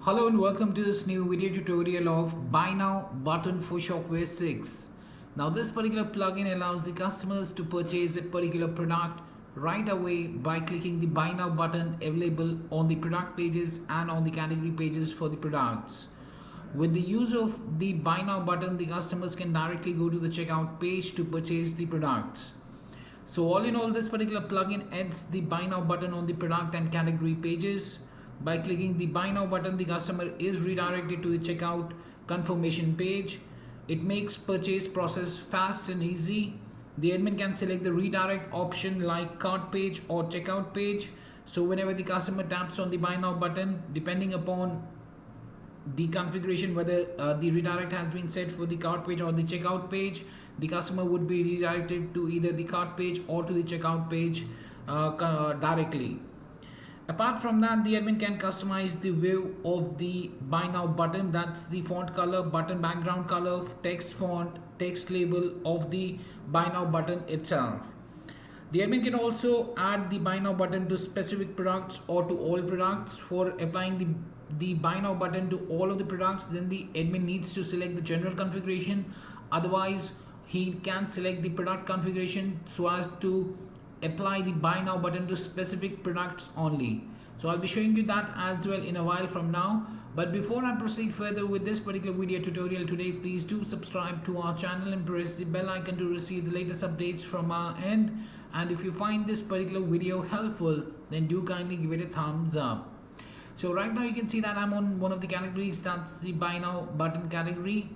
Hello and welcome to this new video tutorial of Buy Now button for Shopware 6. Now this particular plugin allows the customers to purchase a particular product right away by clicking the Buy Now button available on the product pages and on the category pages for the products. With the use of the Buy Now button, the customers can directly go to the checkout page to purchase the products. So all in all, this particular plugin adds the Buy Now button on the product and category pages. By clicking the Buy Now button, the customer is redirected to the checkout confirmation page. It makes purchase process fast and easy. The admin can select the redirect option like cart page or checkout page. So whenever the customer taps on the Buy Now button, depending upon the configuration, whether the redirect has been set for the cart page or the checkout page, the customer would be redirected to either the cart page or to the checkout page directly. Apart from that, the admin can customize the view of the Buy Now button. That's the font color, button background color, text font, text label of the Buy Now button itself. The admin can also add the Buy Now button to specific products or to all products. For applying the Buy Now button to all of the products, then the admin needs to select the general configuration. Otherwise, he can select the product configuration so as to apply the Buy Now button to specific products only. So I'll be showing you that as well in a while from now. But before I proceed further with this particular video tutorial today, please do subscribe to our channel and press the bell icon to receive the latest updates from our end. And if you find this particular video helpful, then do kindly give it a thumbs up. So right now you can see that I'm on one of the categories, that's the Buy Now button category.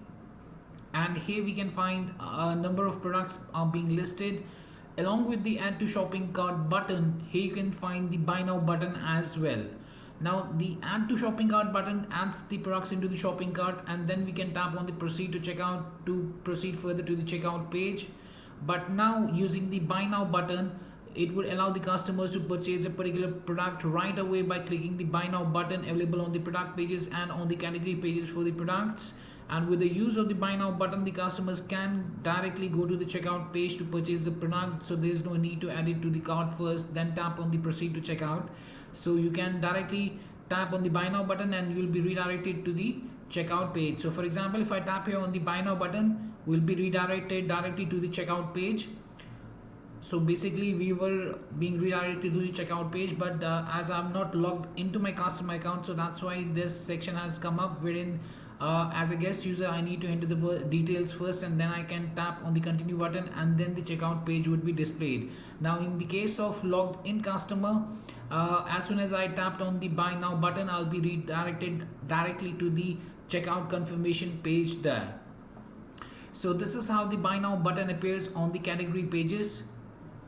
And here we can find a number of products are being listed. Along with the add to shopping cart button, here you can find the Buy Now button as well. Now the add to shopping cart button adds the products into the shopping cart, and then we can tap on the proceed to checkout to proceed further to the checkout page. But now using the Buy Now button, it would allow the customers to purchase a particular product right away by clicking the Buy Now button available on the product pages and on the category pages for the products. And with the use of the Buy Now button, the customers can directly go to the checkout page to purchase the product. So there is no need to add it to the cart first, then tap on the proceed to checkout. So you can directly tap on the Buy Now button and you'll be redirected to the checkout page. So for example, if I tap here on the Buy Now button, we'll be redirected directly to the checkout page. So basically we were being redirected to the checkout page, but as I'm not logged into my customer account, so that's why this section has come up, wherein as a guest user I need to enter the details first, and then I can tap on the continue button, and then the checkout page would be displayed. Now in the case of logged in customer, as soon as I tapped on the Buy Now button, I'll be redirected directly to the checkout confirmation page there. So this is how the Buy Now button appears on the category pages.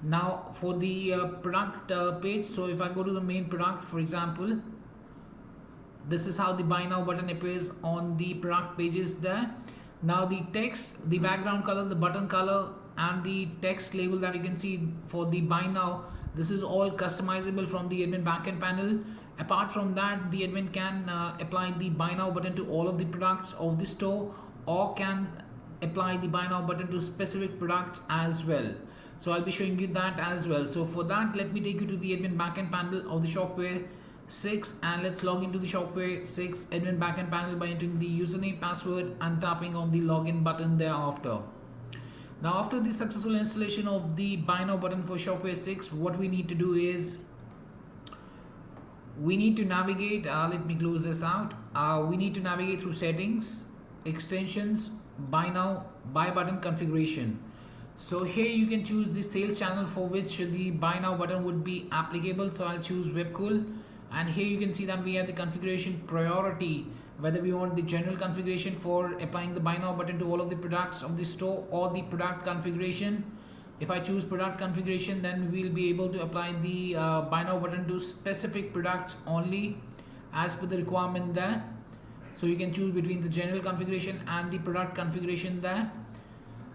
Now for the product page, so if I go to the main product, for example, this is how the Buy Now button appears on the product pages there. Now the text, the background color, the button color, and the text label that you can see for the Buy Now, this is all customizable from the admin backend panel. Apart from that, the admin can apply the Buy Now button to all of the products of the store, or can apply the Buy Now button to specific products as well. So I'll be showing you that as well. So for that, let me take you to the admin backend panel of the Shopware 6, and let's log into the Shopware 6 admin backend panel by entering the username, password, and tapping on the login button thereafter. Now after the successful installation of the Buy Now button for Shopware 6, what we need to do is we need to navigate, let me close this out. We need to navigate through settings, extensions, Buy Now, buy button configuration. So here you can choose the sales channel for which the Buy Now button would be applicable. So I'll choose Webkul, and here you can see that we have the configuration priority, whether we want the general configuration for applying the Buy Now button to all of the products of the store, or the product configuration. If I choose product configuration, then we'll be able to apply the Buy Now button to specific products only as per the requirement there. So you can choose between the general configuration and the product configuration there.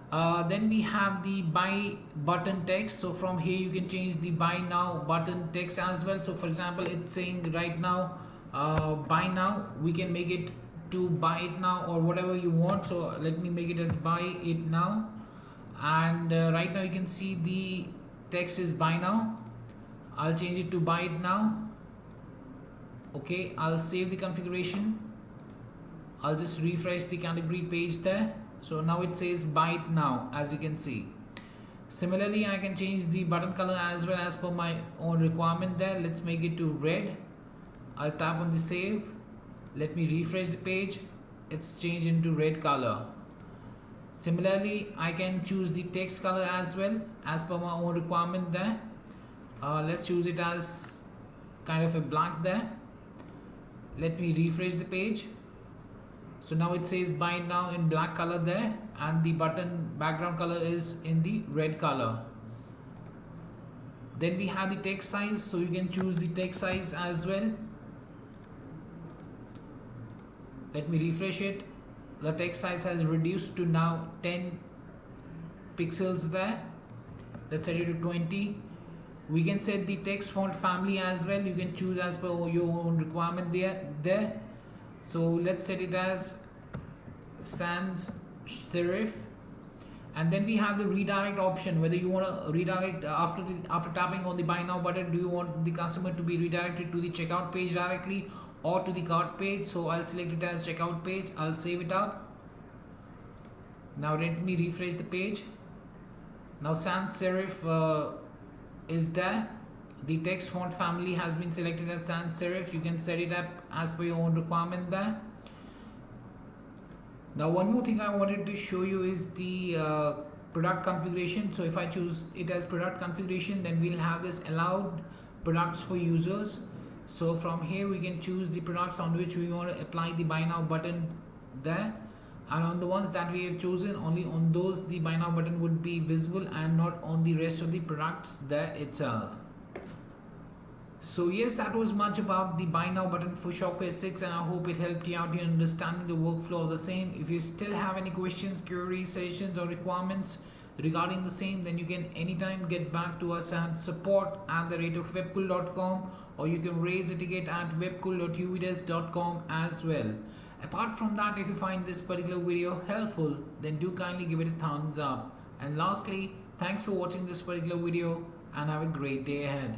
Then we have the buy button text. So from here you can change the Buy Now button text as well. So for example, it's saying right now buy now. We can make it to buy it now or whatever you want. So let me make it as buy it now. And right now you can see the text is buy now. I'll change it to buy it now. Okay, I'll save the configuration. I'll just refresh the category page there. So now it says buy it now, as you can see. Similarly, I can change the button color as well as per my own requirement there. Let's make it to red. I'll tap on the save. Let me refresh the page. It's changed into red color. Similarly, I can choose the text color as well as per my own requirement there. Let's choose it as kind of a black there. Let me refresh the page. So now it says buy now in black color there, and the button background color is in the red color. Then we have the text size, so you can choose the text size as well. Let me refresh it. The text size has reduced to now 10 pixels there. Let's set it to 20. We can set the text font family as well. You can choose as per your own requirement there. So let's set it as sans serif, and then we have the redirect option. Whether you want to redirect after tapping on the buy now button, do you want the customer to be redirected to the checkout page directly or to the cart page? So I'll select it as checkout page. I'll save it up. Now let me refresh the page. Now sans serif is there. The text font family has been selected as sans serif. You can set it up as per your own requirement there. Now one more thing I wanted to show you is the product configuration. So if I choose it as product configuration, then we'll have this allowed products for users. So from here we can choose the products on which we want to apply the buy now button there, and on the ones that we have chosen, only on those the buy now button would be visible and not on the rest of the products there itself. So yes, that was much about the buy now button for Shopware 6, and I hope it helped you out in understanding the workflow of the same. If you still have any questions, queries, suggestions or requirements regarding the same, then you can anytime get back to us at support@webkul.com, or you can raise a ticket at webkul.uvidesk.com as well. Apart from that, if you find this particular video helpful, then do kindly give it a thumbs up. And lastly, thanks for watching this particular video and have a great day ahead.